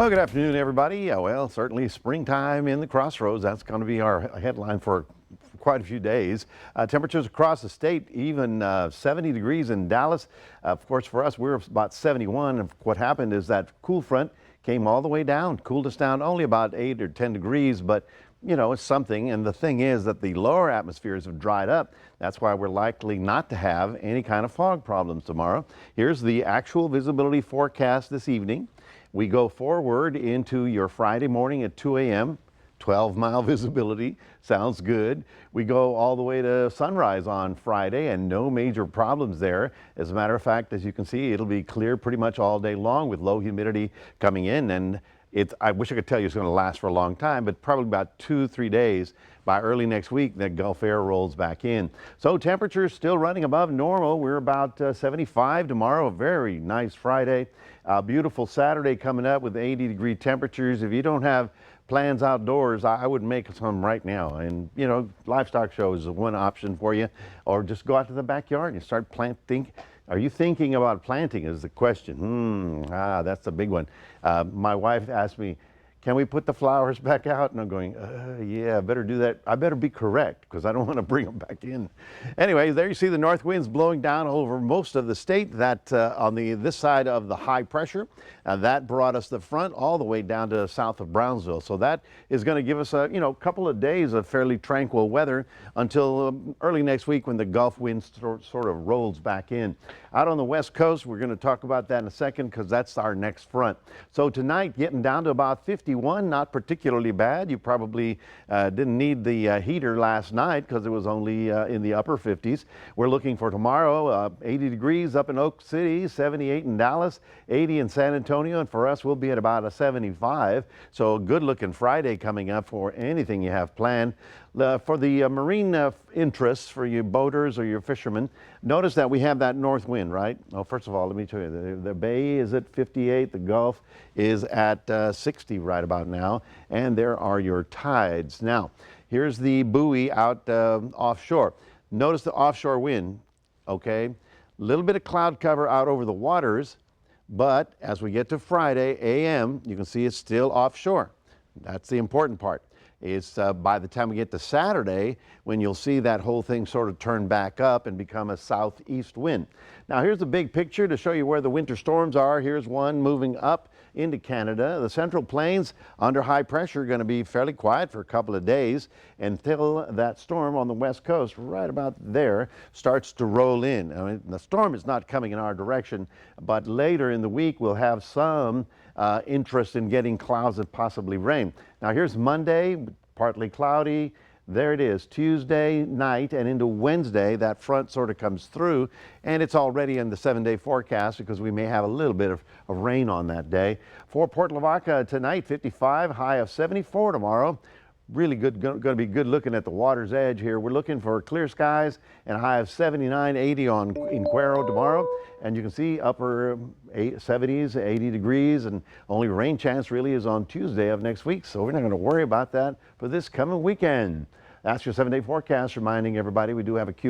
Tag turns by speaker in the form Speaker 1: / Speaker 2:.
Speaker 1: Well, good afternoon, everybody. Well, certainly springtime in the Crossroads. That's going to be our headline for quite a few days. Temperatures across the state, even 70 degrees in Dallas. Of course, for us, we're about 71. And what happened is that cool front came all the way down, cooled us down only about 8 or 10 degrees, but you know, it's something. And the thing is that the lower atmospheres have dried up. That's why we're likely not to have any kind of fog problems tomorrow. Here's the actual visibility forecast this evening. We go forward into your Friday morning at 2 a.m. 12-mile visibility. Sounds good. We go all the way to sunrise on Friday and no major problems there. As a matter of fact, as you can see, it'll be clear pretty much all day long with low humidity coming in. And I wish I could tell you it's going to last for a long time, but probably about 2-3 days. By early next week, the Gulf air rolls back in. So temperatures still running above normal. We're about 75 tomorrow. A very nice Friday. Beautiful Saturday coming up with 80-degree temperatures. If you don't have plans outdoors, I would make some right now. And, you know, livestock shows is one option for you. Or just go out to the backyard and start planting. Are you thinking about planting is the question. That's a big one. My wife asked me, can we put the flowers back out? And I'm going, yeah, I better do that. I better be correct because I don't want to bring them back in. Anyway, there you see the north winds blowing down over most of the state. That on this side of the high pressure, that brought us the front all the way down to south of Brownsville. So that is going to give us a couple of days of fairly tranquil weather until early next week when the Gulf wind sort of rolls back in. Out on the west coast, we're going to talk about that in a second because that's our next front. So tonight, getting down to about 51, not particularly bad. You probably didn't need the heater last night because it was only in the upper 50s. We're looking for tomorrow, 80 degrees up in Oak City, 78 in Dallas, 80 in San Antonio, and for us, we'll be at about a 75. So a good-looking Friday coming up for anything you have planned. For the marine interests, for you boaters or your fishermen, notice that we have that north wind, right? Oh, first of all, let me tell you, the bay is at 58, the Gulf is at 60 right about now, and there are your tides. Now, here's the buoy out offshore. Notice the offshore wind, okay? A little bit of cloud cover out over the waters, but as we get to Friday a.m., you can see it's still offshore. That's the important part. It's by the time we get to Saturday when you'll see that whole thing sort of turn back up and become a southeast wind. Now here's the big picture to show you where the winter storms are. Here's one moving up into Canada. The Central Plains under high pressure going to be fairly quiet for a couple of days until that storm on the west coast right about there starts to roll in. I mean, the storm is not coming in our direction, but later in the week we'll have some interest in getting clouds and possibly rain. Now here's Monday, partly cloudy. There it is, Tuesday night and into Wednesday, that front sort of comes through, and it's already in the 7-day forecast because we may have a little bit of rain on that day. For Port Lavaca tonight, 55, high of 74 tomorrow. Really good, going to be good looking at the water's edge here. We're looking for clear skies and a high of 79, 80 in Cuero tomorrow. And you can see upper 70s, 80 degrees, and only rain chance really is on Tuesday of next week. So we're not going to worry about that for this coming weekend. That's your 7-day forecast, reminding everybody we do have a Q